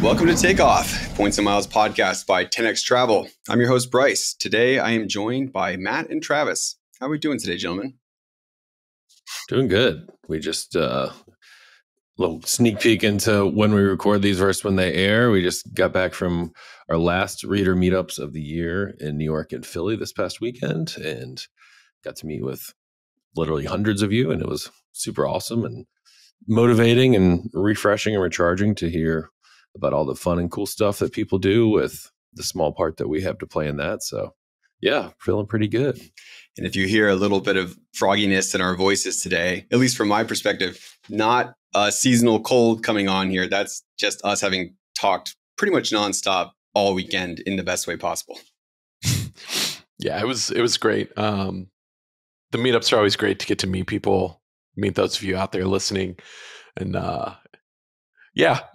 Welcome to Takeoff, Points and Miles podcast by 10X Travel. I'm your host, Bryce. Today, I am joined by Matt and Travis. How are we doing today, gentlemen? Doing good. We just little sneak peek into when we record these versus when they air. We just got back from our last reader meetups of the year in New York and Philly this past weekend, and got to meet with literally hundreds of you, and it was super awesome and motivating and refreshing and recharging to hear about all the fun and cool stuff that people do with the small part that we have to play in that. So yeah, feeling pretty good. And if you hear a little bit of frogginess in our voices today, at least from my perspective, not a seasonal cold coming on here. That's just us having talked pretty much nonstop all weekend in the best way possible. Yeah, it was great. The meetups are always great to get to meet people, meet those of you out there listening. And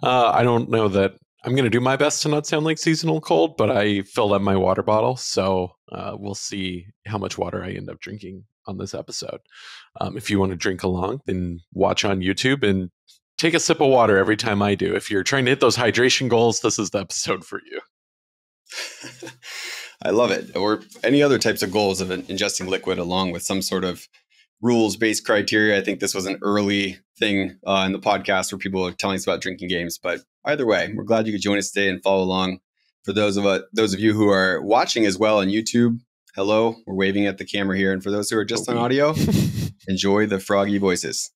I don't know that I'm going to do my best to not sound like seasonal cold, but I filled up my water bottle. So we'll see how much water I end up drinking on this episode. If you want to drink along, then watch on YouTube and take a sip of water every time I do. If you're trying to hit those hydration goals, this is the episode for you. I love it. Or any other types of goals of ingesting liquid along with some sort of rules-based criteria. I think this was an early thing in the podcast where people are telling us about drinking games. But either way, we're glad you could join us today and follow along. For those of you who are watching as well on YouTube, hello, we're waving at the camera here. And for those who are just on audio, enjoy the froggy voices.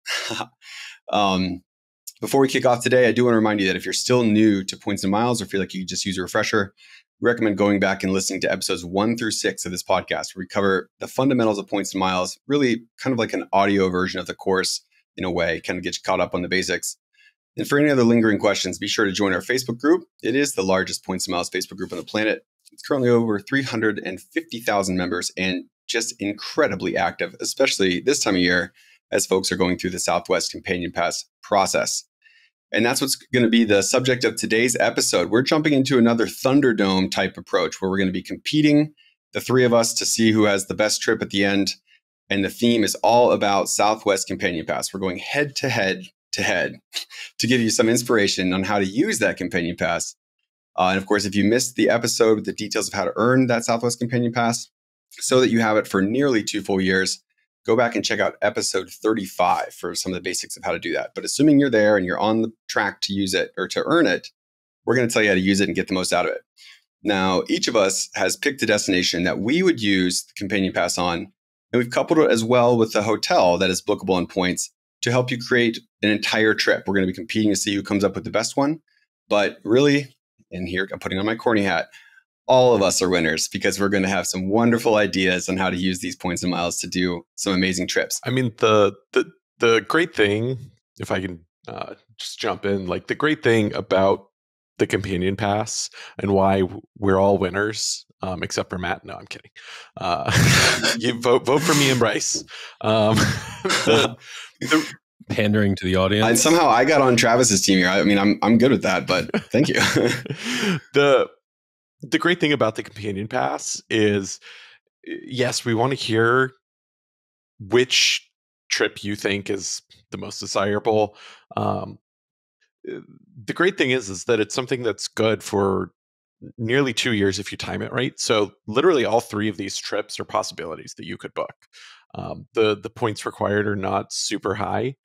Before we kick off today, I do want to remind you that if you're still new to Points and Miles or feel like you could just use a refresher, we recommend going back and listening to episodes 1 through 6 of this podcast, where we cover the fundamentals of Points and Miles, really kind of like an audio version of the course in a way, kind of get you caught up on the basics. And for any other lingering questions, be sure to join our Facebook group. It is the largest Points and Miles Facebook group on the planet. It's currently over 350,000 members and just incredibly active, especially this time of year as folks are going through the Southwest Companion Pass process. And that's what's going to be the subject of today's episode. We're jumping into another Thunderdome type approach where we're going to be competing, the three of us, to see who has the best trip at the end. And the theme is all about Southwest Companion Pass. We're going head to head to give you some inspiration on how to use that Companion Pass. And of course, if you missed the episode with the details of how to earn that Southwest Companion Pass so that you have it for nearly 2 full years, go back and check out episode 35 for some of the basics of how to do that. But assuming you're there and you're on the track to use it or to earn it, we're going to tell you how to use it and get the most out of it. Now, each of us has picked a destination that we would use the Companion Pass on, and we've coupled it as well with the hotel that is bookable on points to help you create an entire trip. We're going to be competing to see who comes up with the best one. But really, and here I'm putting on my corny hat, all of us are winners because we're going to have some wonderful ideas on how to use these points and miles to do some amazing trips. I mean, the great thing, if I can just jump in, like the great thing about the Companion Pass and why we're all winners, except for Matt. No, I'm kidding. You vote for me and Bryce. Pandering to the audience. And somehow I got on Travis's team here. I mean, I'm good with that, but thank you. The great thing about the Companion Pass is, yes, we want to hear which trip you think is the most desirable. The great thing is that it's something that's good for nearly 2 years if you time it right. So literally all 3 of these trips are possibilities that you could book. The points required are not super high.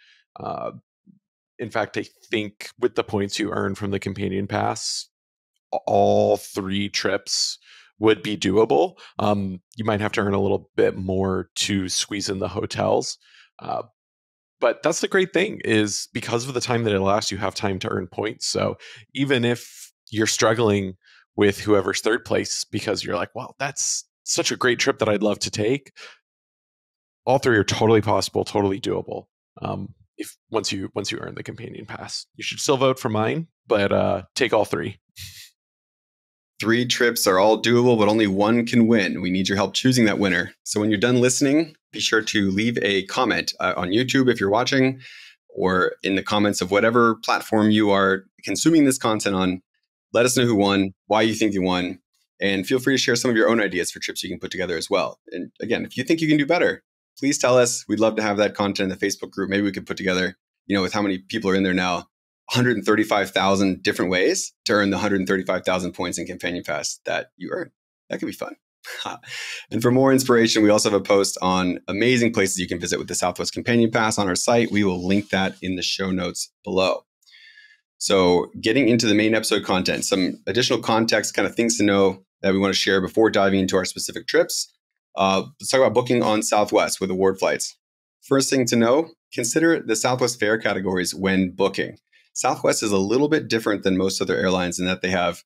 In fact, I think with the points you earn from the Companion Pass, all 3 trips would be doable. You might have to earn a little bit more to squeeze in the hotels. But that's the great thing, is because of the time that it lasts, you have time to earn points. So even if you're struggling with whoever's third place because you're like, well, that's such a great trip that I'd love to take, all 3 are totally possible, totally doable. If once you earn the Companion Pass, you should still vote for mine, but take all 3. 3 trips are all doable, but only one can win. We need your help choosing that winner. So when you're done listening, be sure to leave a comment on YouTube if you're watching, or in the comments of whatever platform you are consuming this content on. Let us know who won, why you think you won, and feel free to share some of your own ideas for trips you can put together as well. And again, if you think you can do better, please tell us. We'd love to have that content in the Facebook group. Maybe we could put together, with how many people are in there now, 135,000 different ways to earn the 135,000 points in Companion Pass that you earn. That could be fun. And for more inspiration, we also have a post on amazing places you can visit with the Southwest Companion Pass on our site. We will link that in the show notes below. So getting into the main episode content, some additional context, kind of things to know that we want to share before diving into our specific trips. Let's talk about booking on Southwest with award flights. First thing to know, consider the Southwest fare categories when booking. Southwest is a little bit different than most other airlines in that they have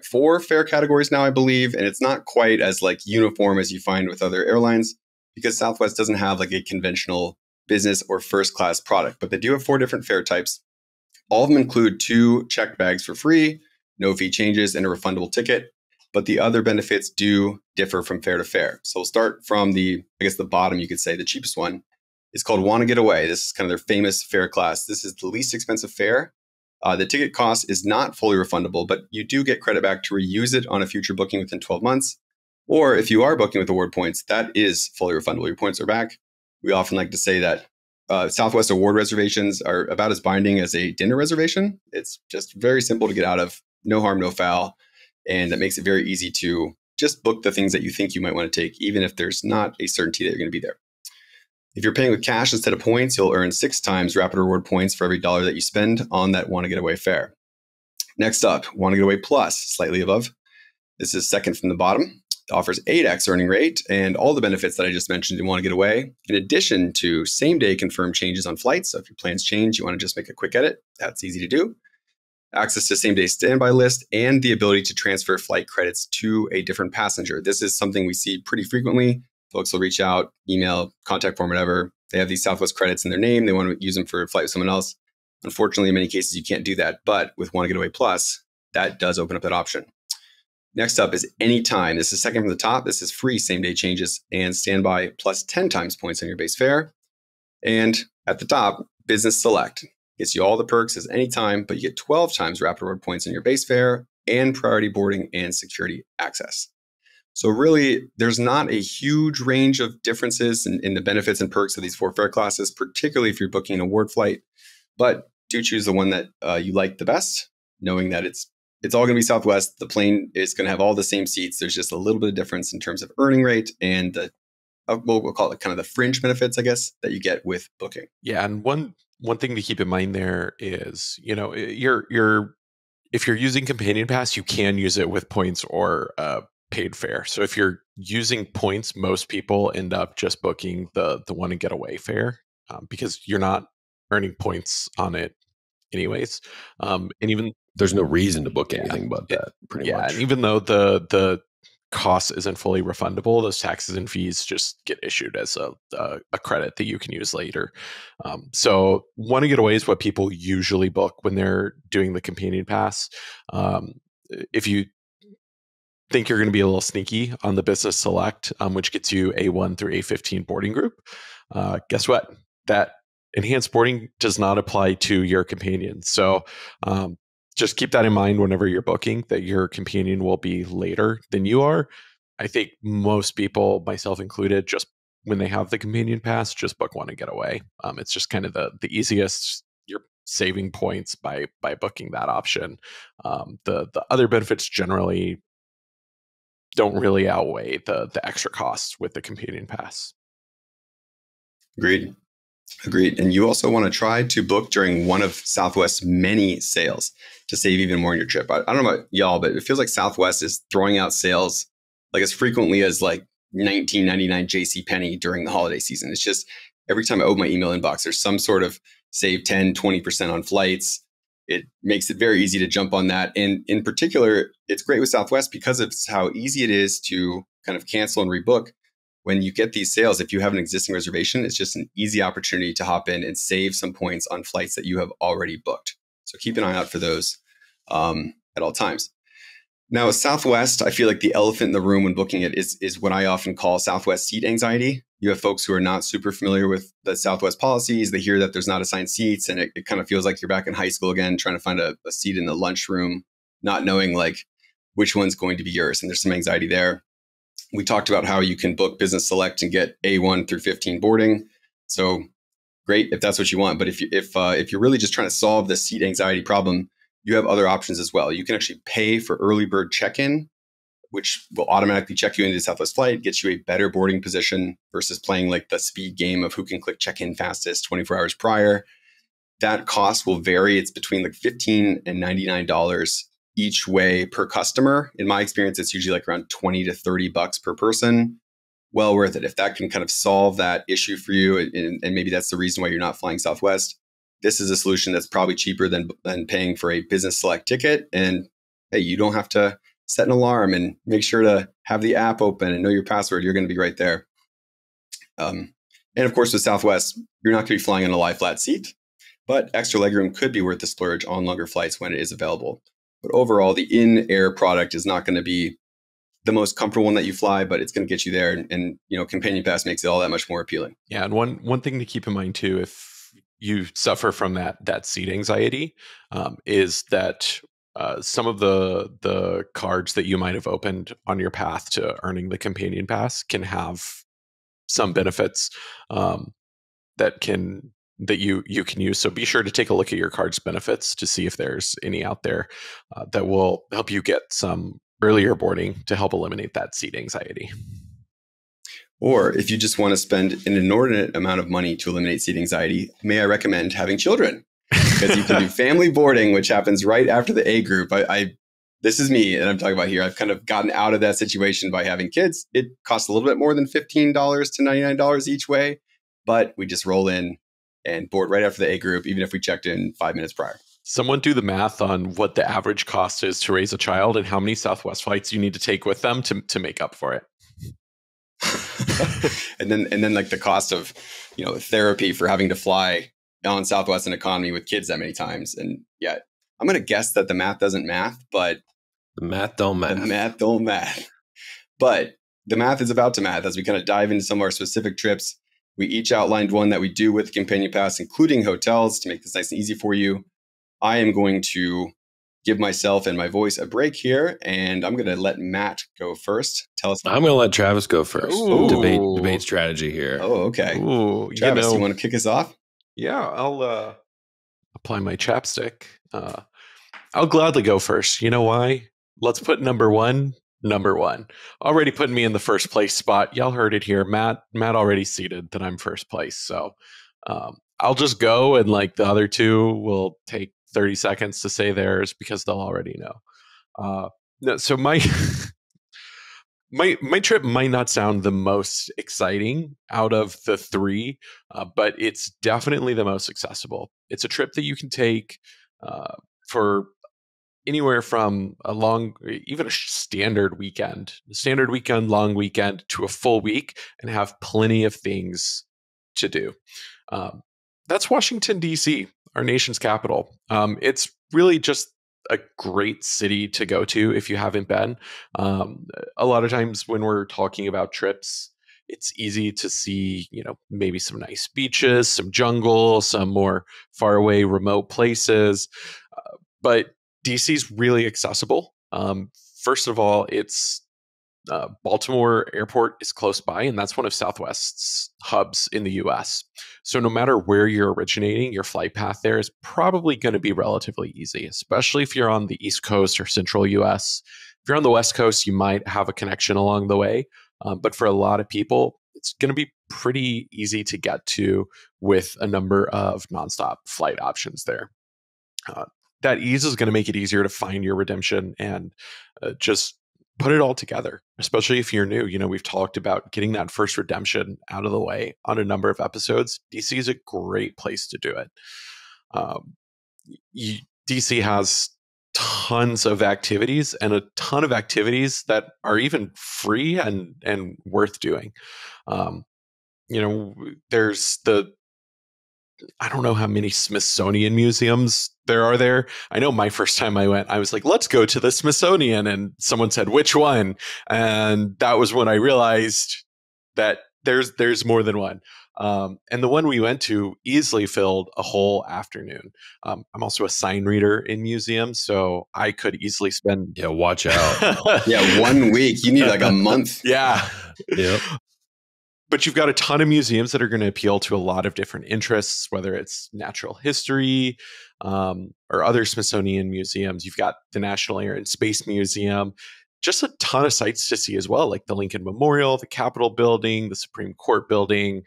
four fare categories now, I believe, and it's not quite as like uniform as you find with other airlines because Southwest doesn't have like a conventional business or first class product, but they do have 4 different fare types. All of them include 2 checked bags for free, no fee changes, and a refundable ticket. But the other benefits do differ from fare to fare. So we'll start from the bottom, you could say, the cheapest one. It's called Want to Get Away. This is kind of their famous fare class. This is the least expensive fare. The ticket cost is not fully refundable, but you do get credit back to reuse it on a future booking within 12 months. Or if you are booking with award points, that is fully refundable. Your points are back. We often like to say that Southwest award reservations are about as binding as a dinner reservation. It's just very simple to get out of, no harm, no foul. And that makes it very easy to just book the things that you think you might want to take, even if there's not a certainty that you're going to be there. If you're paying with cash instead of points, you'll earn 6 times Rapid Reward points for every $1 that you spend on that Want to Get Away fare. Next up, Want to Get Away Plus, slightly above. This is second from the bottom. It offers 8x earning rate and all the benefits that I just mentioned in Want to Get Away, in addition to same-day confirmed changes on flights. So if your plans change, you want to just make a quick edit, that's easy to do. Access to same-day standby list, and the ability to transfer flight credits to a different passenger. This is something we see pretty frequently. Folks will reach out, email, contact form, whatever. They have these Southwest credits in their name. They want to use them for a flight with someone else. Unfortunately, in many cases, you can't do that. But with Want to Get Away Plus, that does open up that option. Next up is Anytime. This is second from the top. This is free same-day changes and standby plus 10 times points on your base fare. And at the top, Business Select. Gets you all the perks as Anytime, but you get 12 times Rapid Reward points on your base fare and priority boarding and security access. So really, there's not a huge range of differences in the benefits and perks of these 4 fare classes, particularly if you're booking an award flight. But do choose the one that you like the best, knowing that it's all going to be Southwest. The plane is going to have all the same seats. There's just a little bit of difference in terms of earning rate and the we'll call it kind of the fringe benefits, I guess, that you get with booking. Yeah, and one thing to keep in mind there is, if you're using Companion Pass, you can use it with points or paid fare. So if you're using points, most people end up just booking the Want to Get Away fare because you're not earning points on it anyways. And even there's no reason to book anything but that, pretty much. And even though the cost isn't fully refundable, those taxes and fees just get issued as a credit that you can use later. So Want to Get Away is what people usually book when they're doing the Companion Pass. If you think you're going to be a little sneaky on the Business Select, which gets you A1 through A15 boarding group, guess what? That enhanced boarding does not apply to your companion. So just keep that in mind whenever you're booking, that your companion will be later than you are. I think most people, myself included, just when they have the Companion Pass, just book Want to Get Away. It's just kind of the easiest. You're saving points by booking that option. The other benefits generally don't really outweigh the extra costs with the Companion Pass. Agreed. And you also want to try to book during one of Southwest's many sales to save even more on your trip. I don't know about y'all, but it feels like Southwest is throwing out sales like as frequently as like $19.99 JCPenney during the holiday season. It's just every time I open my email inbox, there's some sort of save 10, 20% on flights. It makes it very easy to jump on that. And in particular, it's great with Southwest because of how easy it is to kind of cancel and rebook. When you get these sales, if you have an existing reservation, it's just an easy opportunity to hop in and save some points on flights that you have already booked. So keep an eye out for those at all times. Now, with Southwest, I feel like the elephant in the room when booking it is what I often call Southwest seat anxiety. You have folks who are not super familiar with the Southwest policies. They hear that there's not assigned seats, and it kind of feels like you're back in high school again, trying to find a seat in the lunchroom, not knowing like which one's going to be yours. And there's some anxiety there. We talked about how you can book Business Select and get A1 through 15 boarding. So great if that's what you want. But if you're really just trying to solve the seat anxiety problem, you have other options as well. You can actually pay for early bird check-in, which will automatically check you into the Southwest flight, gets you a better boarding position versus playing like the speed game of who can click check-in fastest 24 hours prior. That cost will vary. It's between like $15 and $99 each way per customer. In my experience, it's usually like around $20 to $30 per person. Well worth it. If that can kind of solve that issue for you, and maybe that's the reason why you're not flying Southwest, this is a solution that's probably cheaper than paying for a business select ticket. And hey, you don't have to set an alarm and make sure to have the app open and know your password. You're going to be right there. And of course, with Southwest, you're not going to be flying on a lie flat seat, but extra legroom could be worth the splurge on longer flights when it is available. But overall, the in-air product is not going to be the most comfortable one that you fly, but it's going to get you there. And Companion Pass makes it all that much more appealing. Yeah, and one thing to keep in mind too, if you suffer from that seat anxiety, is that some of the cards that you might have opened on your path to earning the Companion Pass can have some benefits that you can use. So be sure to take a look at your card's benefits to see if there's any out there that will help you get some earlier boarding to help eliminate that seat anxiety. Or if you just want to spend an inordinate amount of money to eliminate seat anxiety, may I recommend having children? Because you can do family boarding, which happens right after the A group. This is me, and I'm talking about here. I've kind of gotten out of that situation by having kids. It costs a little bit more than $15 to $99 each way, but we just roll in and board right after the A group, even if we checked in 5 minutes prior. Someone do the math on what the average cost is to raise a child and how many Southwest flights you need to take with them to make up for it. and then like the cost of therapy for having to fly on Southwest and economy with kids that many times. And yeah, I'm going to guess that the math doesn't math, but the math don't math. The math don't math. But the math is about to math as we kind of dive into some of our specific trips. We each outlined one that we do with the Companion Pass, including hotels, to make this nice and easy for you. I am going to give myself and my voice a break here, and I'm going to let Matt go first. Tell us. I'm going to let Travis go first. Debate strategy here. Oh, okay. Ooh, Travis, you want to kick us off? Yeah, I'll apply my chapstick. I'll gladly go first. You know why? Let's put number one. Already putting me in the first place spot. Y'all heard it here. Matt already seated that I'm first place. So I'll just go, and like the other two will take 30 seconds to say theirs because they'll already know. So my my trip might not sound the most exciting out of the three, but it's definitely the most accessible. It's a trip that you can take for anywhere from even a standard weekend, long weekend to a full week, and have plenty of things to do. That's Washington, D.C., our nation's capital. It's really just a great city to go to if you haven't been. A lot of times when we're talking about trips, it's easy to see, maybe some nice beaches, some jungle, some more faraway, remote places. But DC's really accessible. First of all, it's Baltimore Airport is close by, and that's one of Southwest's hubs in the U.S. So no matter where you're originating, your flight path there is probably going to be relatively easy, especially if you're on the East Coast or Central U.S. If you're on the West Coast, you might have a connection along the way. But for a lot of people, it's going to be pretty easy to get to with a number of nonstop flight options there. That ease is going to make it easier to find your redemption and just put it all together, especially if you're new. We've talked about getting that first redemption out of the way on a number of episodes. DC is a great place to do it. DC has tons of activities, and a ton of activities that are even free and worth doing. There's I don't know how many Smithsonian museums there are there. I know my first time I went, I was like, let's go to the Smithsonian. And someone said, which one? And that was when I realized that there's more than one. And the one we went to easily filled a whole afternoon. I'm also a sign reader in museums, so I could easily spend... Yeah, watch out. Yeah, 1 week. You need like a month. Yeah. Yep. but you've got a ton of museums that are going to appeal to a lot of different interests, whether it's natural history or other Smithsonian museums. You've got the National Air and Space Museum, just a ton of sites to see as well, like the Lincoln Memorial, the Capitol Building, the Supreme Court Building.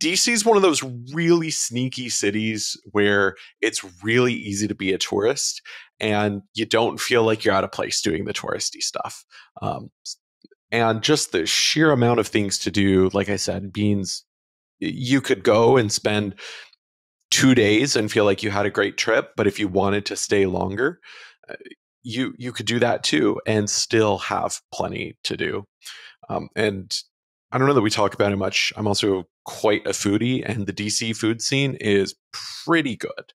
DC is one of those really sneaky cities where it's really easy to be a tourist and you don't feel like you're out of place doing the touristy stuff. And just the sheer amount of things to do, like I said, means you could go and spend 2 days and feel like you had a great trip. But if you wanted to stay longer, you could do that too and still have plenty to do. And I don't know that we talk about it much. I'm also quite a foodie, and the DC food scene is pretty good.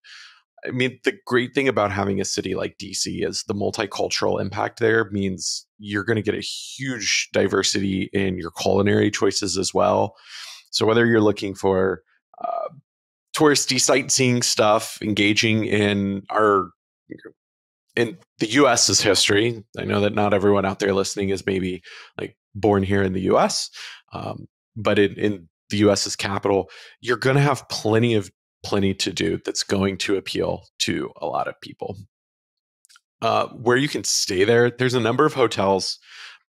I mean, the great thing about having a city like DC is the multicultural impact there means you're going to get a huge diversity in your culinary choices as well. So whether you're looking for touristy sightseeing stuff, engaging in the US's history. I know that not everyone out there listening is maybe like born here in the US, but in the US's capital, you're going to have plenty to do that's going to appeal to a lot of people. Where you can stay there's a number of hotels,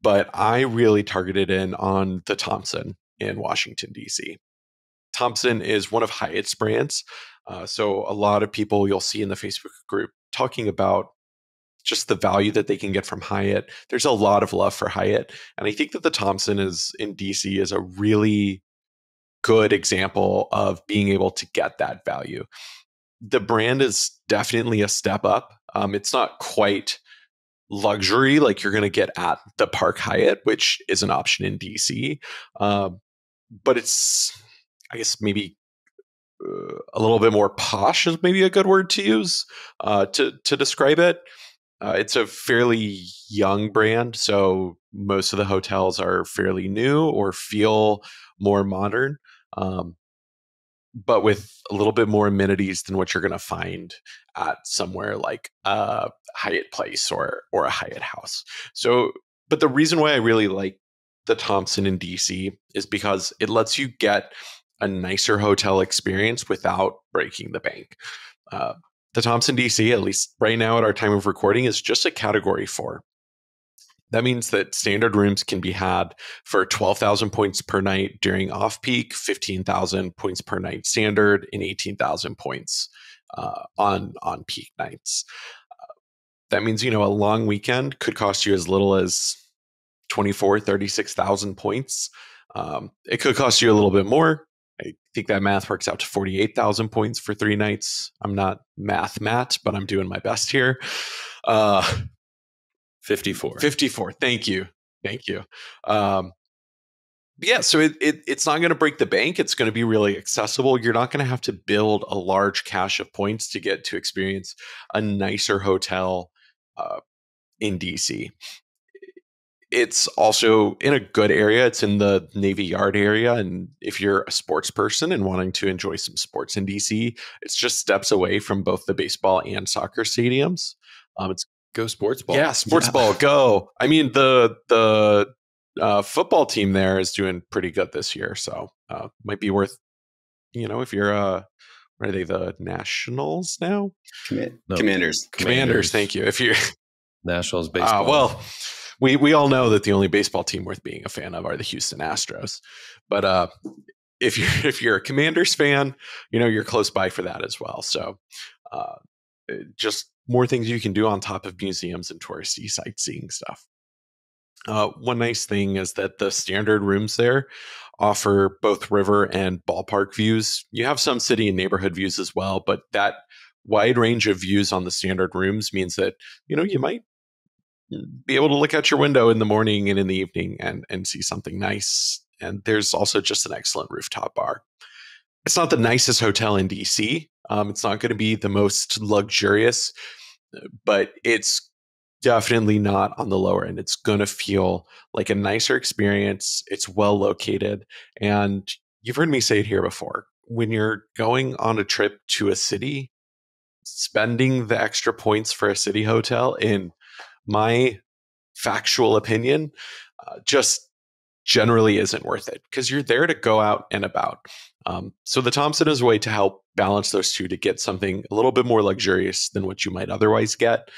but I really targeted in on the Thompson in Washington, D.C. Thompson is one of Hyatt's brands. So a lot of people you'll see in the Facebook group talking about just the value that they can get from Hyatt. There's a lot of love for Hyatt. And I think that the Thompson is in DC is a really good example of being able to get that value. The brand is definitely a step up. It's not quite luxury like you're going to get at the Park Hyatt, which is an option in DC. But it's, I guess, maybe a little bit more posh is maybe a good word to use to describe it. It's a fairly young brand, so most of the hotels are fairly new or feel more modern, but with a little bit more amenities than what you're going to find at somewhere like a Hyatt Place or a Hyatt House. So, but the reason why I really like the Thompson in DC is because it lets you get a nicer hotel experience without breaking the bank. The Thompson DC, at least right now at our time of recording, is just a category 4. That means that standard rooms can be had for 12,000 points per night during off-peak, 15,000 points per night standard, and 18,000 points on peak nights. That means, a long weekend could cost you as little as 24,000, 36,000 points. It could cost you a little bit more. I think that math works out to 48,000 points for 3 nights. I'm not math, but I'm doing my best here. 54. Thank you. Yeah, so it's not going to break the bank. It's going to be really accessible. You're not going to have to build a large cache of points to get to experience a nicer hotel in DC. It's also in a good area. It's in the Navy Yard area. And if you're a sports person and wanting to enjoy some sports in DC, it's just steps away from both the baseball and soccer stadiums. It's Go sports ball. Yeah, sports ball, go. I mean, the football team there is doing pretty good this year. So might be worth, if you're what are they, the Nationals now? Commanders. Thank you. If you're Nationals baseball. Well, we all know that the only baseball team worth being a fan of are the Houston Astros. But if you're a Commanders fan, you're close by for that as well. So just more things you can do on top of museums and touristy sightseeing stuff. One nice thing is that the standard rooms there offer both river and ballpark views. You have some city and neighborhood views as well, but that wide range of views on the standard rooms means that, you might be able to look out your window in the morning and in the evening and see something nice. And there's also just an excellent rooftop bar. It's not the nicest hotel in DC. It's not going to be the most luxurious, but it's definitely not on the lower end. It's going to feel like a nicer experience. It's well located. And you've heard me say it here before. When you're going on a trip to a city, spending the extra points for a city hotel, in my factual opinion, just generally isn't worth it because you're there to go out and about. So the Thompson is a way to help balance those two to get something a little bit more luxurious than what you might otherwise get,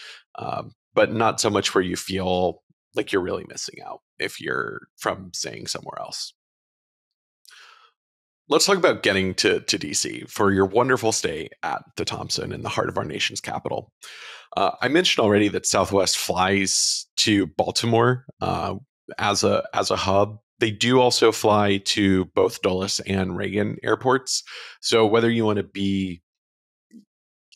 but not so much where you feel like you're really missing out if you're from staying somewhere else. Let's talk about getting to DC for your wonderful stay at the Thompson in the heart of our nation's capital. I mentioned already that Southwest flies to Baltimore as a hub. They do also fly to both Dulles and Reagan airports. So whether you want to be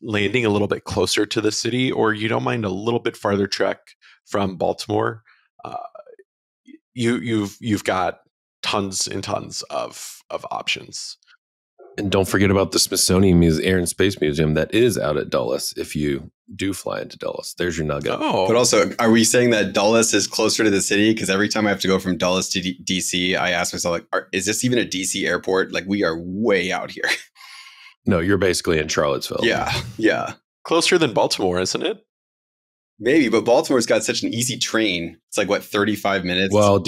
landing a little bit closer to the city or you don't mind a little bit farther trek from Baltimore, you've got tons and tons of options. And don't forget about the Smithsonian Air and Space Museum that is out at Dulles if you do fly into Dulles. There's your nugget. Oh. But also, are we saying that Dulles is closer to the city? Because every time I have to go from Dulles to DC, I ask myself, like, is this even a DC airport? Like, we are way out here. No, you're basically in Charlottesville. Yeah. Closer than Baltimore, isn't it? Maybe, but Baltimore's got such an easy train. It's like, what, 35 minutes? Well,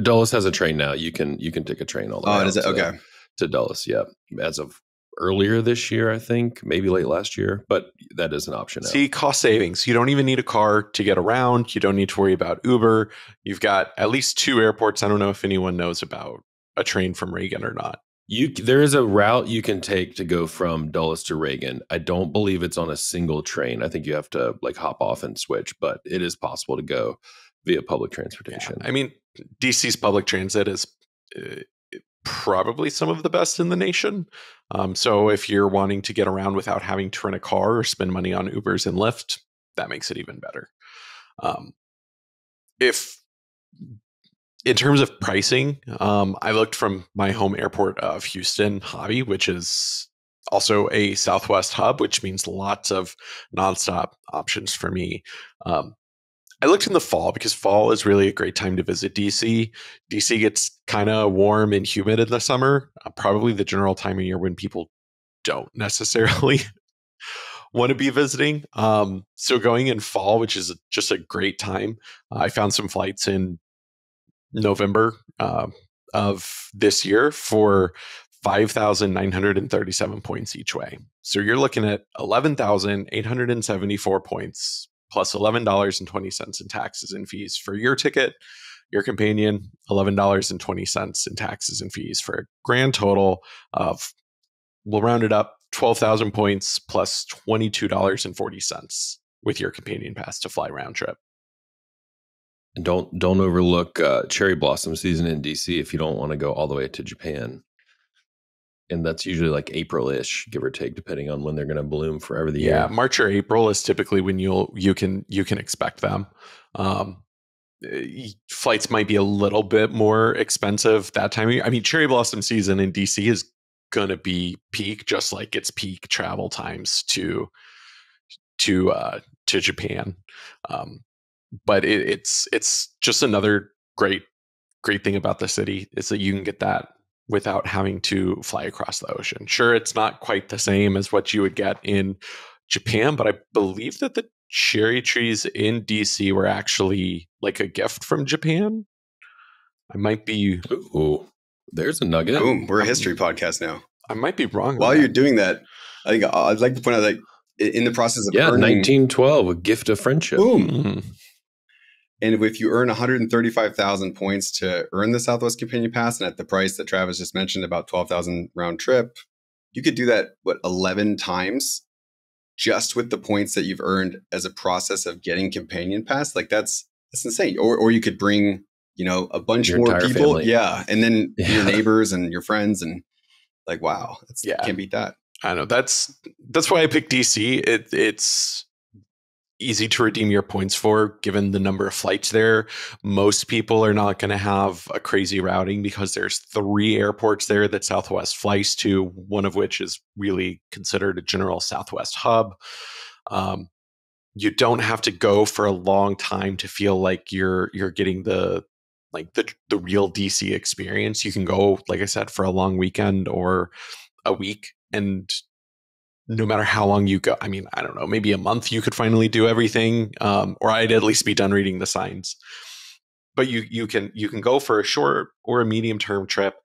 Dulles has a train now. You can take a train all the way out is it? Okay. To Dulles, yeah. As of earlier this year, I think, maybe late last year, but that is an option now. See, cost savings. You don't even need a car to get around. You don't need to worry about Uber. You've got at least 2 airports. I don't know if anyone knows about a train from Reagan or not. There is a route you can take to go from Dulles to Reagan. I don't believe it's on a single train. I think you have to like hop off and switch, but it is possible to go via public transportation. Yeah. I mean, DC's public transit is probably some of the best in the nation. So if you're wanting to get around without having to rent a car or spend money on Ubers and Lyft, that makes it even better. In terms of pricing, I looked from my home airport of Houston, Hobby, which is also a Southwest hub, which means lots of nonstop options for me. I looked in the fall because fall is really a great time to visit DC. DC gets kind of warm and humid in the summer, probably the general time of year when people don't necessarily want to be visiting. So going in fall, which is just a great time, I found some flights in November of this year for 5,937 points each way. So you're looking at 11,874 points plus $11.20 in taxes and fees for your ticket, your companion, $11.20 in taxes and fees for a grand total of, we'll round it up, 12,000 points plus $22.40 with your companion pass to fly round trip. And don't overlook cherry blossom season in DC if you don't want to go all the way to Japan. And that's usually like April-ish, give or take, depending on when they're going to bloom forever the year. Yeah, March or April is typically when you can expect them. Flights might be a little bit more expensive that time of year. I mean, cherry blossom season in DC is going to be peak, just like it's peak travel times to Japan. But it's just another great thing about the city is that you can get that without having to fly across the ocean. Sure, it's not quite the same as what you would get in Japan, but I believe that the cherry trees in DC were actually like a gift from Japan. I might be. Ooh, there's a nugget. Boom, we're a history podcast now. I might be wrong. While you're doing that, I think I'd like to point out that in the process of earning, 1912, a gift of friendship. Boom. Mm-hmm. And if you earn 135,000 points to earn the Southwest Companion Pass, and at the price that Travis just mentioned, about 12,000 round trip, you could do that, 11 times just with the points that you've earned as a process of getting Companion Pass. Like that's insane. Or you could bring, a bunch more people. Family. Yeah. And then your neighbors and your friends and like, wow, can't beat that. I know that's why I picked DC. It's easy to redeem your points for, given the number of flights there. Most people are not going to have a crazy routing because there's 3 airports there that Southwest flies to, one of which is really considered a general Southwest hub. You don't have to go for a long time to feel like you're getting the real DC experience. You can go, like I said, for a long weekend or a week, and no matter how long you go, I mean, I don't know, maybe a month you could finally do everything, or I'd at least be done reading the signs. but you can go for a short or a medium term trip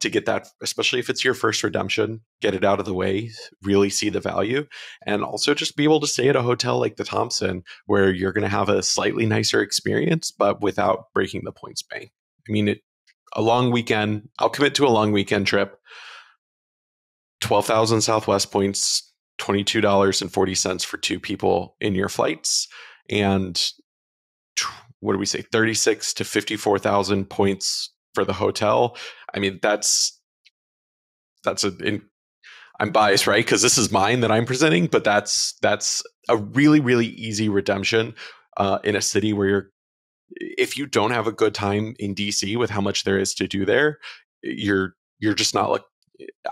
to get that, especially if it's your first redemption, get it out of the way, really see the value, and also just be able to stay at a hotel like the Thompson where you're going to have a slightly nicer experience, but without breaking the points bank. I mean, a long weekend, I'll commit to a long weekend trip, 12,000 Southwest points, $22.40 for 2 people in your flights, and what do we say, 36 to 54,000 points for the hotel. I mean, I'm biased, right? Because this is mine that I'm presenting, but that's a really, really easy redemption in a city where if you don't have a good time in DC with how much there is to do there, you're just not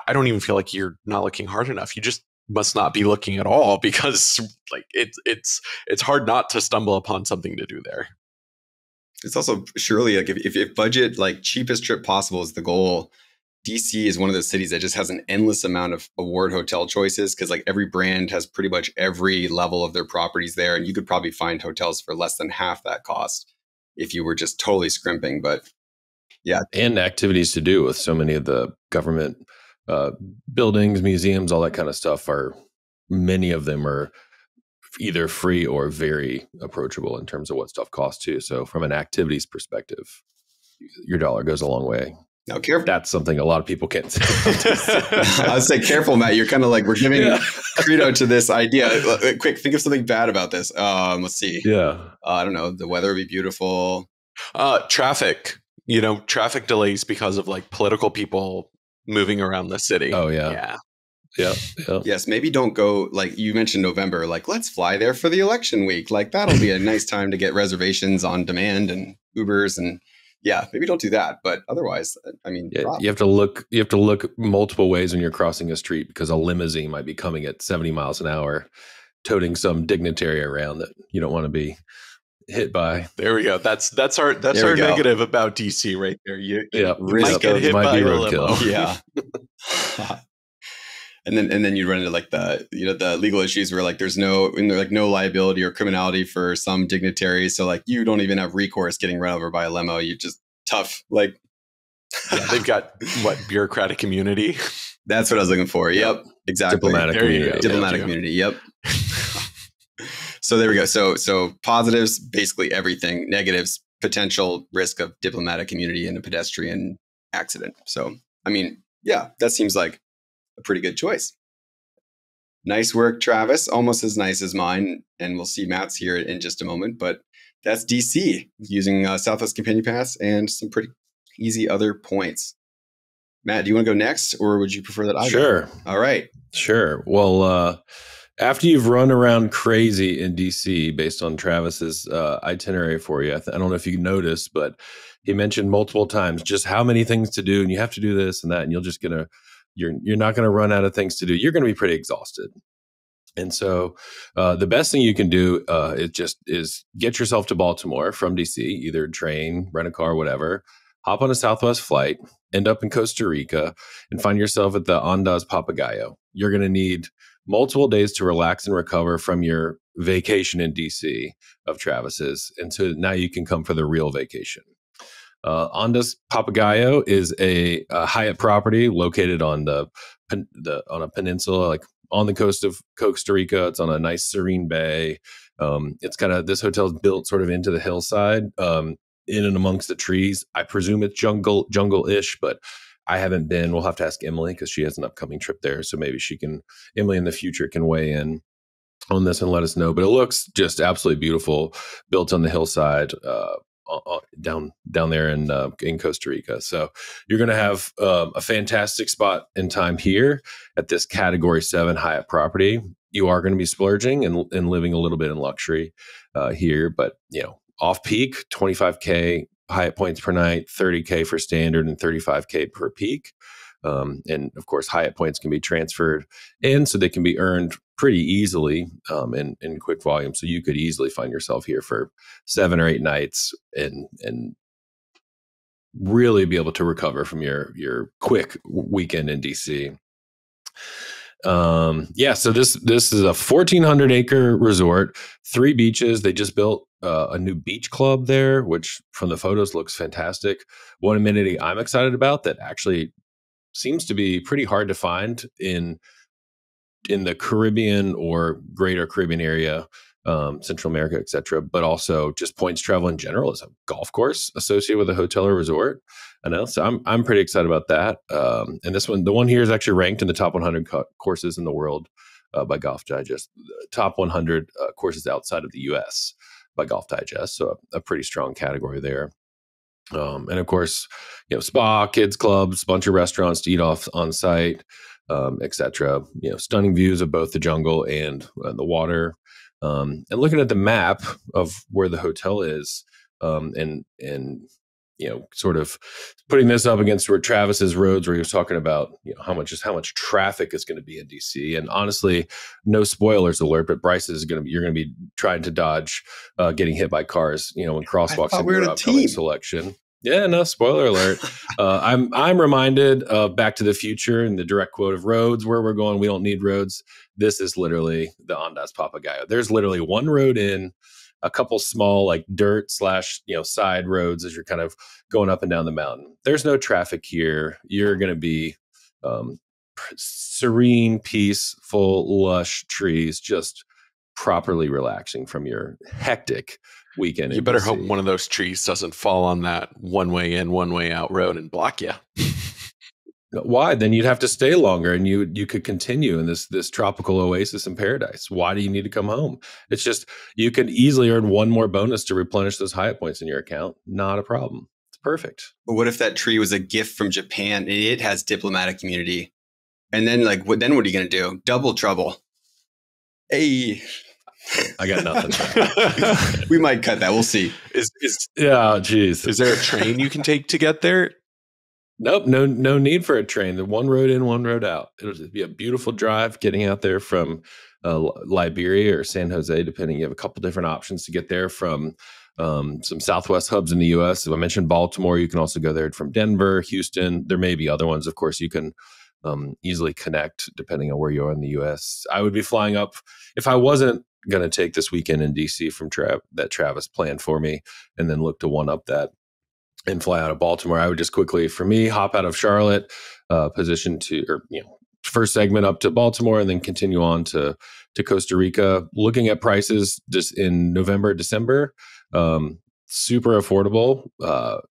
I don't even feel like you're not looking hard enough. You just must not be looking at all, because like it's hard not to stumble upon something to do there. It's also surely like if budget, like cheapest trip possible is the goal, DC is one of those cities that just has an endless amount of award hotel choices, because like every brand has pretty much every level of their properties there, and you could probably find hotels for less than half that cost if you were just totally scrimping. But yeah, and activities to do with so many of the government buildings, museums, all that kind of stuff many of them are either free or very approachable in terms of what stuff costs too. So from an activities perspective, your dollar goes a long way. Now, careful. That's something a lot of people can't say. I would say careful, Matt. You're kind of like, we're giving credo to this idea. Quick, think of something bad about this. Let's see. Yeah. I don't know. The weather would be beautiful. Traffic. Traffic delays because of like political people moving around the city. Oh, yeah. Yeah. Yes, maybe don't go, like you mentioned November, like let's fly there for the election week. Like that'll be a nice time to get reservations on demand and Ubers, and yeah, maybe don't do that. But otherwise, I mean, you have to look multiple ways when you're crossing a street, because a limousine might be coming at 70 miles an hour, toting some dignitary around that you don't want to be hit by. There we go. That's our negative about DC right there. You might get hit by a limo. Yeah. And then you run into like the legal issues where like there's no liability or criminality for some dignitaries. So like you don't even have recourse getting run over by a limo. You just tough. Like they've got bureaucratic immunity. That's what I was looking for. Yep. Exactly. Diplomatic immunity. Diplomatic immunity. Yep. So there we go. So positives, basically everything. Negatives, potential risk of diplomatic immunity in a pedestrian accident. So, I mean, yeah, that seems like a pretty good choice. Nice work, Travis. Almost as nice as mine. And we'll see Matt's here in just a moment. But that's DC using Southwest Companion Pass and some pretty easy other points. Matt, do you want to go next, or would you prefer that I Sure. go? All right. Sure. Well, after you've run around crazy in DC based on Travis's itinerary for you, I don't know if you noticed, but he mentioned multiple times just how many things to do, and you have to do this and that, and you're not going to run out of things to do. You're going to be pretty exhausted. And so the best thing you can do is get yourself to Baltimore from DC, either train, rent a car, whatever, hop on a Southwest flight, end up in Costa Rica, and find yourself at the Ondas Papagayo. You're going to need multiple days to relax and recover from your vacation in DC of Travis's. And so now you can come for the real vacation. Ondas Papagayo is a Hyatt property located on on a peninsula, like on the coast of Costa Rica. It's on a nice serene bay. This hotel is built sort of into the hillside, in and amongst the trees. I presume it's jungle-ish, but I haven't been. We'll have to ask Emily because she has an upcoming trip there. So maybe Emily in the future can weigh in on this and let us know. But it looks just absolutely beautiful, built on the hillside, down there in Costa Rica. So you're going to have a fantastic spot and time here at this Category 7 Hyatt property. You are going to be splurging and living a little bit in luxury here, but off peak, 25K Hyatt points per night, 30K for standard, and 35K per peak. And of course, Hyatt points can be transferred in, so they can be earned pretty easily in quick volume. So you could easily find yourself here for 7 or 8 nights and really be able to recover from your quick weekend in DC. So this is a 1,400 acre resort, 3 beaches. They just built a new beach club there, which from the photos looks fantastic. One amenity I'm excited about that actually seems to be pretty hard to find in the Caribbean or greater Caribbean area, Central America, et cetera, but also just points travel in general is a golf course associated with a hotel or resort. I know. So I'm pretty excited about that. And this one, the one here is actually ranked in the top 100 courses in the world by Golf Digest, top 100 courses outside of the US by Golf Digest. So a pretty strong category there. And of course, spa, kids clubs, bunch of restaurants to eat off on site, etc. Stunning views of both the jungle and the water. And looking at the map of where the hotel is, and sort of putting this up against where Travis's roads, where he was talking about how much traffic is going to be in DC. And honestly, no spoilers alert, but Bryce is you're going to be trying to dodge getting hit by cars, when crosswalks in your upcoming selection. Yeah, no, spoiler alert. I'm reminded of Back to the Future and the direct quote of roads where we're going. We don't need roads. This is literally the Ondas Papagayo. There's literally one road in, a couple small like dirt / side roads as you're kind of going up and down the mountain. There's no traffic here. You're going to be serene, peaceful, lush trees, just properly relaxing from your hectic weekend. You better hope one of those trees doesn't fall on that one way in, one way out road and block you. Why? Then you'd have to stay longer and you could continue in this tropical oasis in paradise. Why do you need to come home? It's just, you could easily earn one more bonus to replenish those Hyatt points in your account. Not a problem. It's perfect. But what if that tree was a gift from Japan and it has diplomatic immunity? And then what are you going to do? Double trouble. Hey. I got nothing. We might cut that. We'll see. Geez. Is there a train you can take to get there? Nope, no need for a train. The one road in, one road out. It'll just be a beautiful drive getting out there from Liberia or San Jose, depending. You have a couple different options to get there from some Southwest hubs in the U.S. As I mentioned, Baltimore. You can also go there from Denver, Houston. There may be other ones, of course, you can easily connect depending on where you are in the U.S. I would be flying up if I wasn't going to take this weekend in D.C. from that Travis planned for me and then look to one up that and fly out of Baltimore. I would just quickly, for me, hop out of Charlotte, first segment up to Baltimore and then continue on to Costa Rica. Looking at prices just in November, December, super affordable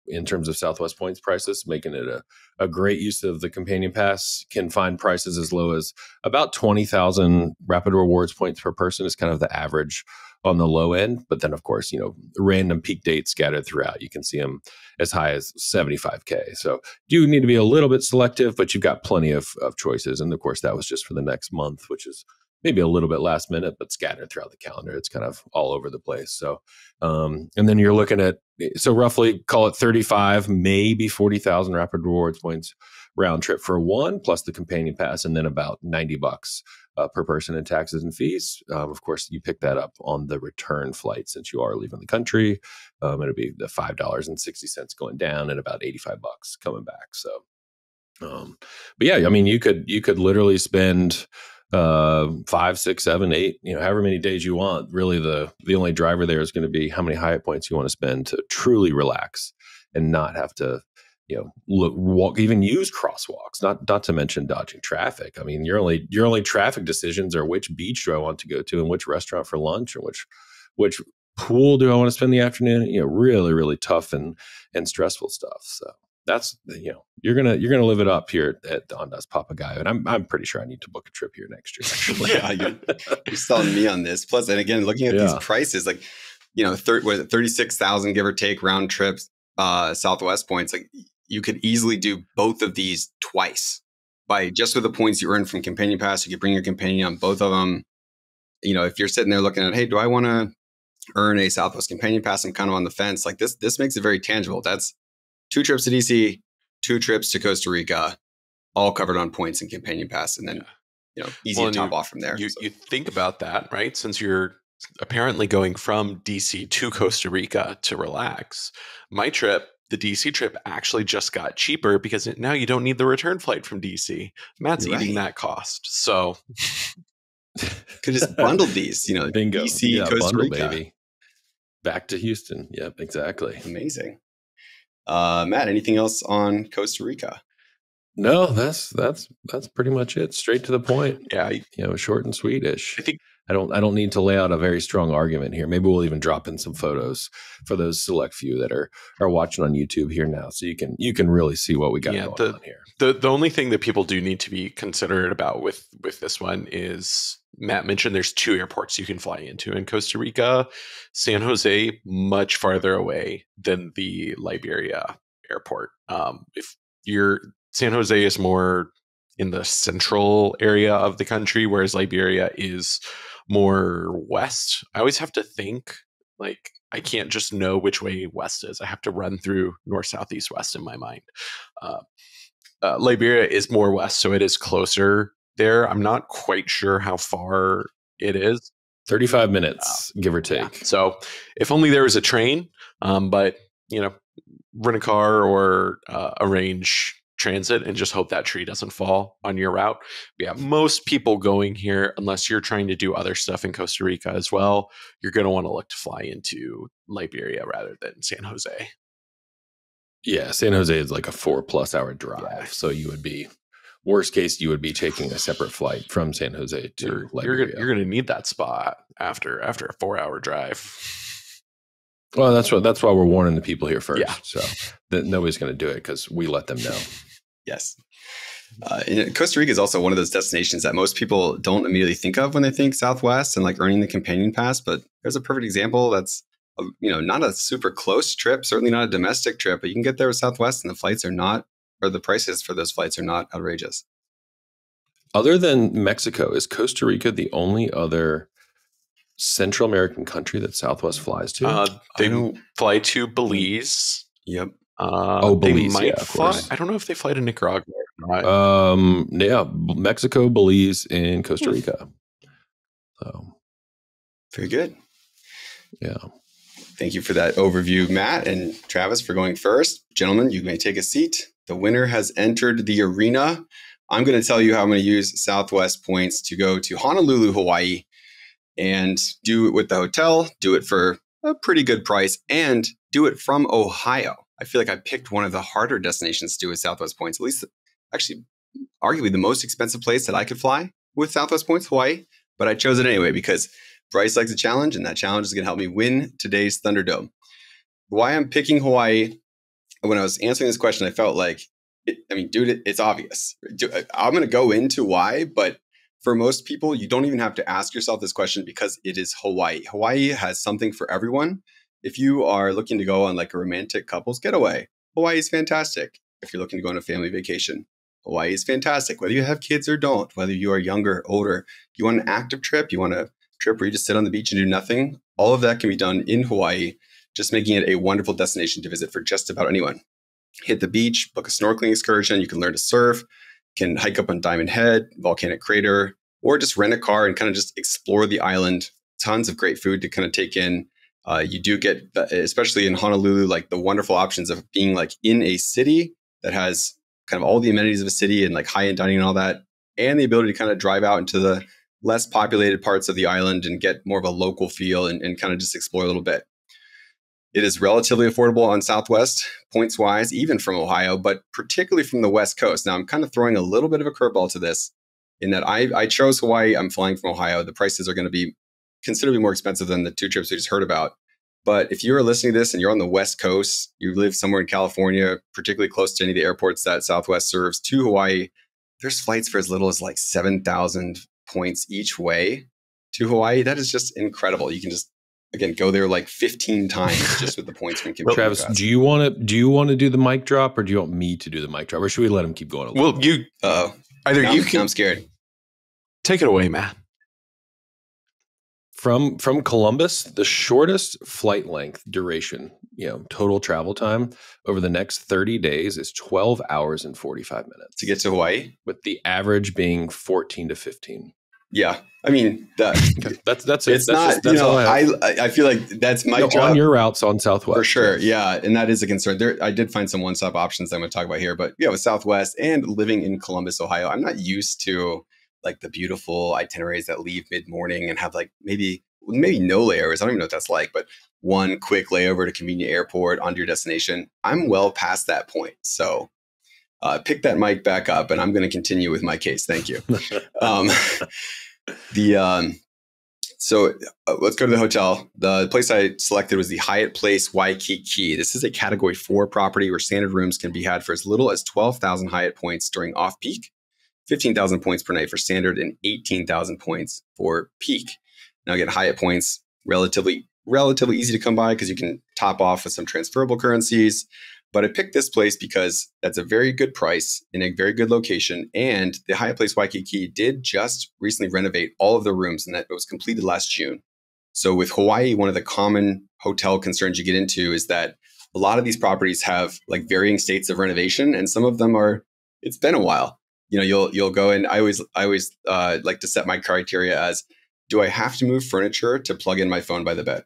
in terms of Southwest points prices, making it a great use of the companion pass. Can find prices as low as about 20,000 rapid rewards points per person is kind of the average on the low end. But then, of course, random peak dates scattered throughout. You can see them as high as 75K. So you need to be a little bit selective, but you've got plenty of choices. And of course, that was just for the next month, which is maybe a little bit last minute, but scattered throughout the calendar. It's kind of all over the place. So, and then you're looking at, so roughly call it 35, maybe 40,000 rapid rewards points round trip for one, plus the companion pass, and then about $90 per person in taxes and fees. Of course, you pick that up on the return flight since you are leaving the country. It'll be the $5.60 going down and about $85 coming back. So, but yeah, I mean, you could literally spend 5, 6, 7, 8, however many days you want. Really, the only driver there is going to be how many Hyatt points you want to spend to truly relax and not have to even use crosswalks, not to mention dodging traffic. I mean, your only traffic decisions are which beach do I want to go to and which restaurant for lunch or which pool do I want to spend the afternoon? Really, really tough and stressful stuff. So that's, you're gonna live it up here at the Ondas Papagayo, and I'm pretty sure I need to book a trip here next year. Actually. Yeah, you're selling me on this. Plus, and again, looking at these prices, 36,000 give or take round trips, Southwest points, you could easily do both of these twice just with the points you earn from companion pass. You could bring your companion on both of them. If you're sitting there looking at, hey, do I want to earn a Southwest companion pass? I'm kind of on the fence. This makes it very tangible. That's 2 trips to DC, 2 trips to Costa Rica, all covered on points and companion pass. And then, easy to top off from there. You think about that, right? Since you're apparently going from DC to Costa Rica to relax. My trip, the DC trip, actually just got cheaper because now you don't need the return flight from DC. Matt's eating that cost. So could just bundle these, Bingo. DC, Costa bundle, Rica. Baby. Back to Houston. Yep, exactly. Amazing. Matt, anything else on Costa Rica? No, that's pretty much it. Straight to the point. Yeah, Short and sweetish. I think I don't need to lay out a very strong argument here. Maybe we'll even drop in some photos for those select few that are watching on YouTube here now, so you can really see what we got going on here. The only thing that people do need to be considerate about with this one is Matt mentioned there's 2 airports you can fly into in Costa Rica. San Jose, much farther away than the Liberia airport. If San Jose is more in the central area of the country, whereas Liberia is more west. I always have to think, like, I can't just know which way west is. I have to run through north, south, east, west in my mind. Liberia is more west, so it is closer there. I'm not quite sure how far it is. 35 minutes, give or take. Yeah. So if only there was a train, but rent a car or arrange transit and just hope that tree doesn't fall on your route. But yeah, most people going here, unless you're trying to do other stuff in Costa Rica as well, you're going to want to look to fly into Liberia rather than San Jose. Yeah, San Jose is like a 4+ hour drive. Yeah. So you would be, worst case, you would be taking a separate flight from San Jose to Liberia. You're going to need that spot after a 4-hour drive. Well, that's why we're warning the people here first. Yeah. So that nobody's going to do it because we let them know. Yes. Costa Rica is also one of those destinations that most people don't immediately think of when they think Southwest and like earning the companion pass. But there's a perfect example that's, not a super close trip, certainly not a domestic trip, but you can get there with Southwest and the flights are not, or the prices for those flights are not outrageous. Other than Mexico, is Costa Rica the only other Central American country that Southwest flies to? They fly to Belize. Yep. Belize, they might of fly. course. I don't know if they fly to Nicaragua or not. Yeah, Mexico, Belize, and Costa Rica. So, very good. Yeah. Thank you for that overview, Matt and Travis, for going first. Gentlemen, you may take a seat. The winner has entered the arena. I'm going to tell you how I'm going to use Southwest points to go to Honolulu, Hawaii, and do it with the hotel, do it for a pretty good price, and do it from Ohio. I feel like I picked one of the harder destinations to do with Southwest points, at least actually arguably the most expensive place that I could fly with Southwest points, Hawaii. But I chose it anyway because Bryce likes a challenge, and that challenge is going to help me win today's Thunderdome. Why I'm picking Hawaii, when I was answering this question, I felt like, it's obvious. I'm going to go into why, but for most people, you don't even have to ask yourself this question because it is Hawaii. Hawaii has something for everyone. If you are looking to go on like a romantic couples getaway, Hawaii is fantastic. If you're looking to go on a family vacation, Hawaii is fantastic. Whether you have kids or don't, whether you are younger or older, you want an active trip, you want a trip where you just sit on the beach and do nothing, all of that can be done in Hawaii, just making it a wonderful destination to visit for just about anyone. Hit the beach, book a snorkeling excursion, you can learn to surf, can hike up on Diamond Head, Volcanic Crater, or just rent a car and kind of just explore the island. Tons of great food to kind of take in. You do get, especially in Honolulu, like the wonderful options of being like in a city that has kind of all the amenities of a city and like high-end dining and all that, and the ability to kind of drive out into the less populated parts of the island and get more of a local feel and kind of just explore a little bit. It is relatively affordable on Southwest, points-wise, even from Ohio, but particularly from the West Coast. Now, I'm kind of throwing a little bit of a curveball to this in that I chose Hawaii. I'm flying from Ohio. The prices are going to be considerably more expensive than the 2 trips we just heard about. But if you're listening to this and you're on the West Coast, you live somewhere in California, particularly close to any of the airports that Southwest serves to Hawaii, there's flights for as little as like 7,000 points each way to Hawaii. That is just incredible. You can just, again, go there like 15 times just with the points from Kim. Travis, do you want to do the mic drop, or do you want me to do the mic drop, or should we let him keep going? Well, you I'm scared. Take it away, Matt. From Columbus, the shortest flight length duration, total travel time over the next 30 days is 12 hours and 45 minutes to get to Hawaii, with the average being 14 to 15. Yeah, I mean that's it. That's it's not. I feel like that's my job on your routes on Southwest for sure. Yeah, and that is a concern. There, I did find some one-stop options that I'm going to talk about here, but yeah, with Southwest and living in Columbus, Ohio, I'm not used to like the beautiful itineraries that leave mid-morning and have like maybe maybe no layovers. I don't even know what that's like, but one quick layover to convenient airport onto your destination. I'm well past that point. So pick that mic back up, and I'm going to continue with my case. Thank you. So let's go to the hotel. The place I selected was the Hyatt Place Waikiki. This is a Category 4 property where standard rooms can be had for as little as 12,000 Hyatt points during off-peak, 15,000 points per night for standard, and 18,000 points for peak. Now, again, Hyatt points, relatively easy to come by because you can top off with some transferable currencies. But I picked this place because that's a very good price in a very good location. And the Hyatt Place Waikiki did just recently renovate all of the rooms, and that was completed last June. So with Hawaii, one of the common hotel concerns you get into is that a lot of these properties have like varying states of renovation, and some of them are, it's been a while. You'll go in. I always like to set my criteria as, do I have to move furniture to plug in my phone by the bed?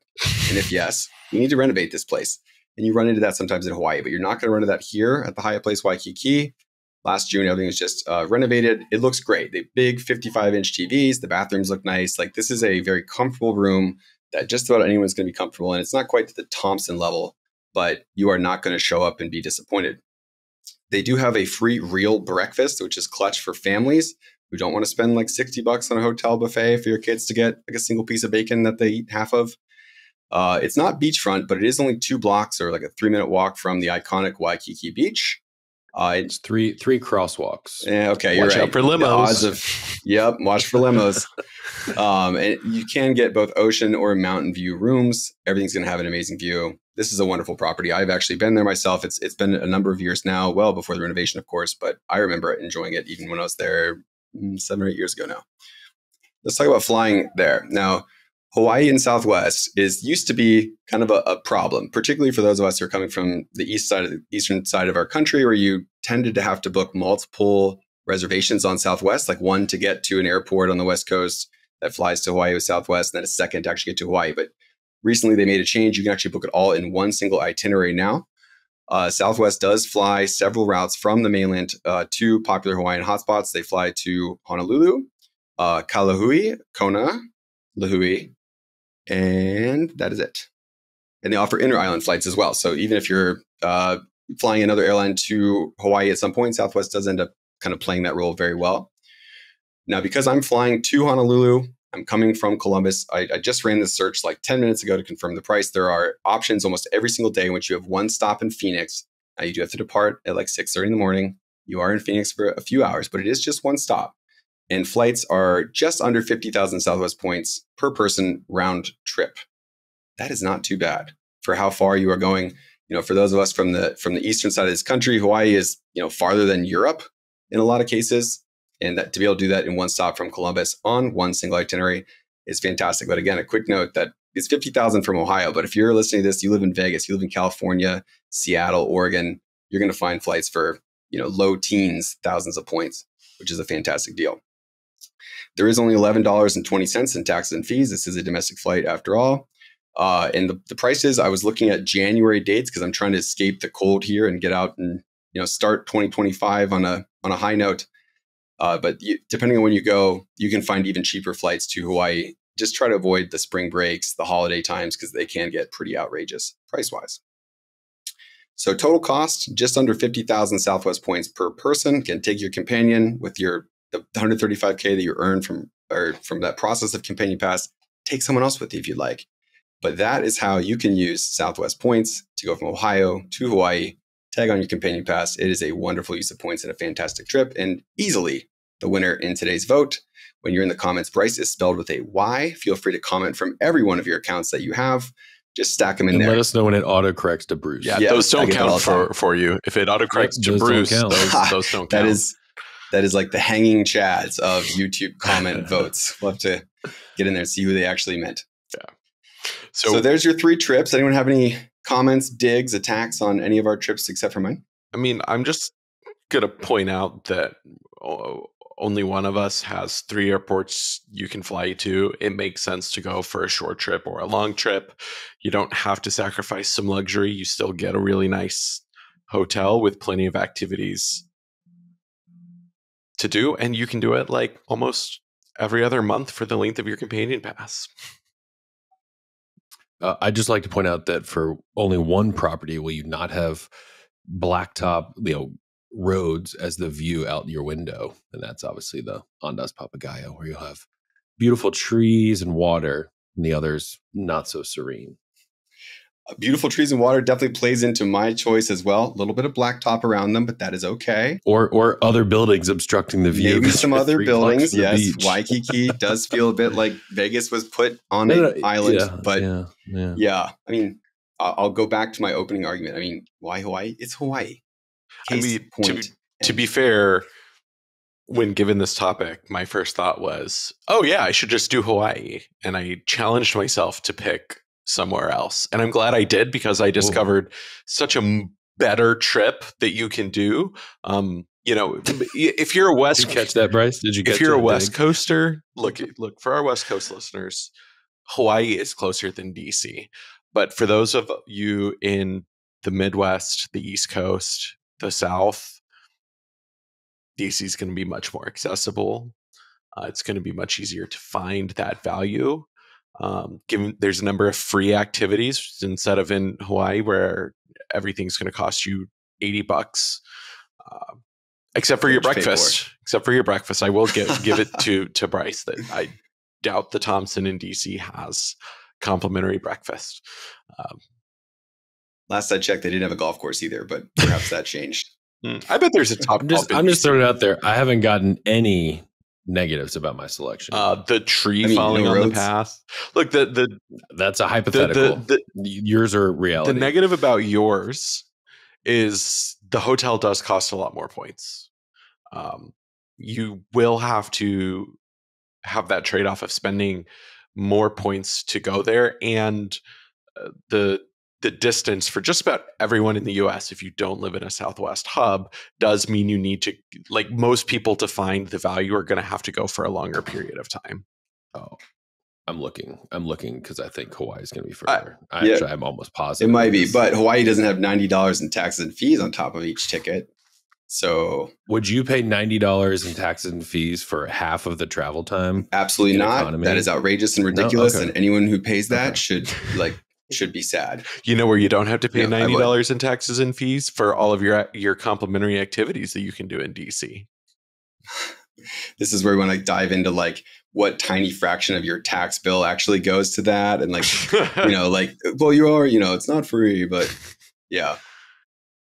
And if yes, you need to renovate this place. And you run into that sometimes in Hawaii, but you're not going to run into that here at the Hyatt Place Waikiki. Last June, everything was just renovated. It looks great. The big 55-inch TVs, the bathrooms look nice. Like, this is a very comfortable room that just about anyone's going to be comfortable in. It's not quite to the Thompson level, but you are not going to show up and be disappointed. They do have a free real breakfast, which is clutch for families who don't want to spend like $60 on a hotel buffet for your kids to get like a single piece of bacon that they eat half of. It's not beachfront, but it is only 2 blocks or like a 3-minute walk from the iconic Waikiki Beach. It's three crosswalks. Yeah, okay, you're Watch right. out for limos. The odds of, watch for limos. And you can get both ocean or mountain view rooms. Everything's going to have an amazing view. This is a wonderful property. I've actually been there myself. It's been a number of years now, well before the renovation, of course, but I remember enjoying it even when I was there 7 or 8 years ago now. Let's talk about flying there. Now, Hawaii and Southwest used to be kind of a problem, particularly for those of us who are coming from the eastern side of our country, where you tended to have to book multiple reservations on Southwest, like one to get to an airport on the West Coast that flies to Hawaii with Southwest, and then a second to actually get to Hawaii. But recently they made a change. You can actually book it all in one single itinerary now. Southwest does fly several routes from the mainland to popular Hawaiian hotspots. They fly to Honolulu, Kalahui, Kona, Lahui, and that is it. And they offer inter-island flights as well. So even if you're flying another airline to Hawaii at some point, Southwest does end up kind of playing that role very well. Now, because I'm flying to Honolulu, I'm coming from Columbus. I just ran this search like 10 minutes ago to confirm the price. There are options almost every single day in which you have one stop in Phoenix. Now, you do have to depart at like 6:30 in the morning. You are in Phoenix for a few hours, but it is just one stop. And flights are just under 50,000 Southwest points per person round trip. That is not too bad for how far you are going. For those of us from the eastern side of this country, Hawaii is farther than Europe in a lot of cases, and that to be able to do that in one stop from Columbus on one single itinerary is fantastic. But again, a quick note that it's 50,000 from Ohio. But if you're listening to this, you live in Vegas, you live in California, Seattle, Oregon, you're going to find flights for low teens, thousands of points, which is a fantastic deal. There is only $11.20 in taxes and fees. This is a domestic flight after all. And the prices, I was looking at January dates because I'm trying to escape the cold here and get out and start 2025 on a high note. But depending on when you go, you can find even cheaper flights to Hawaii. Just try to avoid the spring breaks, the holiday times, because they can get pretty outrageous price-wise. So total cost, just under 50,000 Southwest points per person. Can take your companion with the $135K that you earn from that process of Companion Pass. Take someone else with you if you'd like. But that is how you can use Southwest points to go from Ohio to Hawaii. Tag on your Companion Pass. It is a wonderful use of points and a fantastic trip, and easily the winner in today's vote. When you're in the comments, Bryce is spelled with a Y. Feel free to comment from every one of your accounts that you have. Just stack them in there. Let us know when it autocorrects to Bruce. Yeah, those don't count for you. If it autocorrects to Bruce, those don't count. That is like the hanging chads of YouTube comment votes. We'll have to get in there and see who they actually meant. Yeah. So there's your 3 trips. Anyone have any comments, digs, attacks on any of our trips except for mine? I mean, I'm just going to point out that only one of us has 3 airports you can fly to. It makes sense to go for a short trip or a long trip. You don't have to sacrifice some luxury. You still get a really nice hotel with plenty of activities to do. And you can do it like almost every other month for the length of your Companion Pass. I'd just like to point out that for only one property will you not have blacktop, roads as the view out your window, and that's obviously the Ondas Papagayo, where you'll have beautiful trees and water, and the others not so serene. Beautiful trees and water definitely plays into my choice as well. A little bit of blacktop around them, but that is okay. Or other buildings obstructing the view. Maybe some other buildings. Yes, beach. Waikiki does feel a bit like Vegas was put on an island. Yeah, but yeah. I mean, I'll go back to my opening argument. I mean, why Hawaii? It's Hawaii. To be fair, when given this topic, my first thought was, oh yeah, I should just do Hawaii. And I challenged myself to pick somewhere else. And I'm glad I did, because I discovered such a better trip that you can do. If you're a West, did you catch that, Bryce? Did you? If you're a West Coaster, look for our West Coast listeners, Hawaii is closer than DC. But for those of you in the Midwest, the East Coast, the South, DC is going to be much more accessible. It's going to be much easier to find that value. Given there's a number of free activities instead of in Hawaii where everything's going to cost you $80, except for your breakfast. Except for your breakfast, I will give it to Bryce that I doubt the Thompson in DC has complimentary breakfast. Last I checked, they didn't have a golf course either, but perhaps that changed. I bet there's a top. I'm just throwing it out there. I haven't gotten any negatives about my selection. The tree falling on the path. Look, that's a hypothetical. Yours are reality. The negative about yours is the hotel does cost a lot more points. You will have to have that trade-off of spending more points to go there, and the distance for just about everyone in the US, if you don't live in a Southwest hub, does mean you need to, like most people, to find the value are going to have to go for a longer period of time. Oh, I'm looking because I think Hawaii is going to be further. I'm almost positive. It might be, but Hawaii doesn't have $90 in taxes and fees on top of each ticket. So would you pay $90 in taxes and fees for half of the travel time? Absolutely not. Economy? That is outrageous and ridiculous. No? Okay. And anyone who pays that should be sad. You know where you don't have to pay $90 in taxes and fees for all of your complimentary activities that you can do in DC. This is where we want to dive into what tiny fraction of your tax bill actually goes to that, and it's not free, but yeah.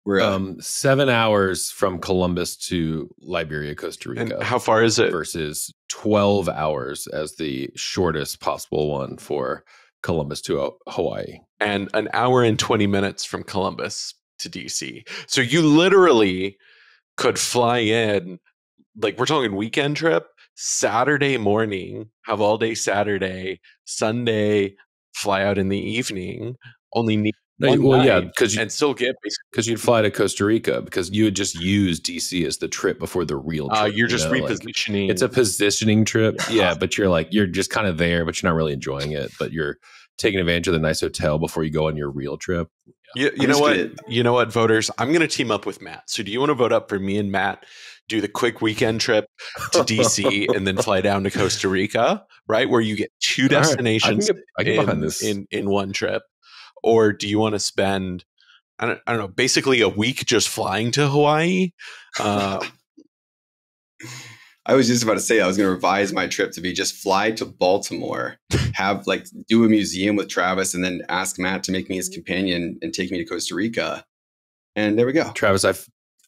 We're 7 hours from Columbus to Liberia, Costa Rica. And how far is it? Versus 12 hours as the shortest possible one for Columbus to Hawaii. And an hour and 20 minutes from Columbus to DC. So you literally could fly in, we're talking weekend trip, Saturday morning, have all day Saturday, Sunday, fly out in the evening, only need and still get because you'd fly to Costa Rica because you would just use DC as the trip before the real trip. You're just repositioning. It's a positioning trip, but you're just kind of there, but you're not really enjoying it. But you're taking advantage of the nice hotel before you go on your real trip. You know what? You know what, voters? I'm going to team up with Matt. So do you want to vote up for me and Matt? Do the quick weekend trip to DC and then fly down to Costa Rica, right? Where you get two destinations in one trip. Or do you want to spend, I don't know, basically a week just flying to Hawaii? I was just about to say I was going to revise my trip to be just fly to Baltimore, have do a museum with Travis, and then ask Matt to make me his companion and take me to Costa Rica. And there we go. Travis,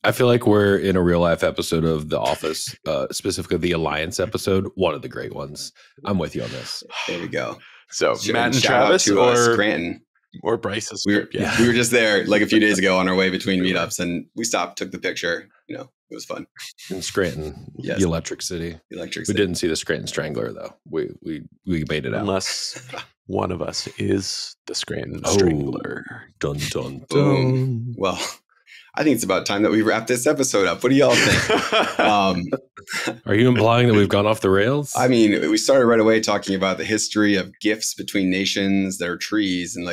I feel like we're in a real life episode of The Office, specifically the Alliance episode, one of the great ones. I'm with you on this. There we go. So Matt and Travis or Scranton. Or Bryce's trip, we were just there a few days ago on our way between meetups, and we stopped, took the picture. It was fun. In Scranton, the Electric City. We didn't see the Scranton Strangler though. We made it out. Unless one of us is the Scranton Strangler. Dun dun dun. Well, I think it's about time that we wrap this episode up. What do y'all think? Are you implying that we've gone off the rails? I mean, we started right away talking about the history of gifts between nations that are trees and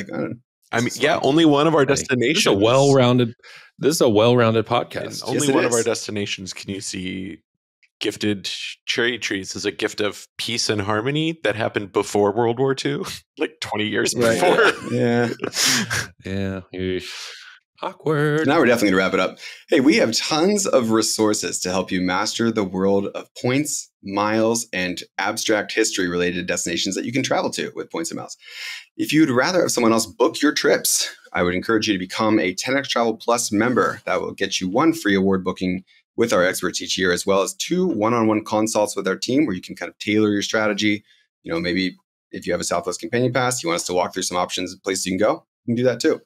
only one of our destinations. This is a well-rounded podcast. Only one of our destinations can you see gifted cherry trees as a gift of peace and harmony that happened before World War II, like 20 years before. Yeah. Yeah. Yeesh. Awkward. So now we're definitely going to wrap it up. Hey, we have tons of resources to help you master the world of points, miles, and abstract history related to destinations that you can travel to with points and miles. If you'd rather have someone else book your trips, I would encourage you to become a 10X Travel Plus member. That will get you 1 free award booking with our experts each year, as well as 2 one-on-one consults with our team where you can kind of tailor your strategy. You know, maybe if you have a Southwest Companion Pass, you want us to walk through some options, places you can go, you can do that too.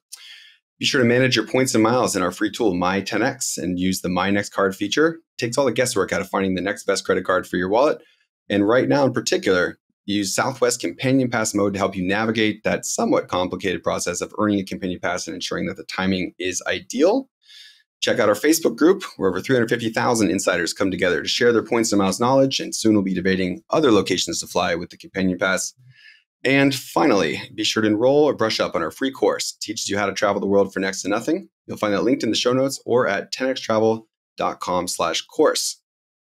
Be sure to manage your points and miles in our free tool, My10X, and use the My Next Card feature. It takes all the guesswork out of finding the next best credit card for your wallet. And right now in particular, use Southwest Companion Pass mode to help you navigate that somewhat complicated process of earning a Companion Pass and ensuring that the timing is ideal. Check out our Facebook group, where over 350,000 insiders come together to share their points and miles knowledge, and soon we'll be debating other locations to fly with the Companion Pass. And finally, be sure to enroll or brush up on our free course. It teaches you how to travel the world for next to nothing. You'll find that linked in the show notes or at 10xtravel.com/course.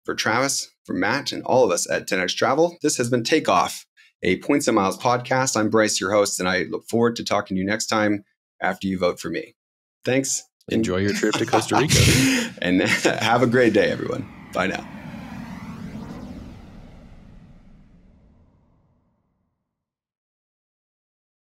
For Travis, for Matt, and all of us at 10X Travel, this has been Takeoff, a Points and Miles podcast. I'm Bryce, your host, and I look forward to talking to you next time after you vote for me. Thanks. Enjoy your trip to Costa Rica. And have a great day, everyone. Bye now.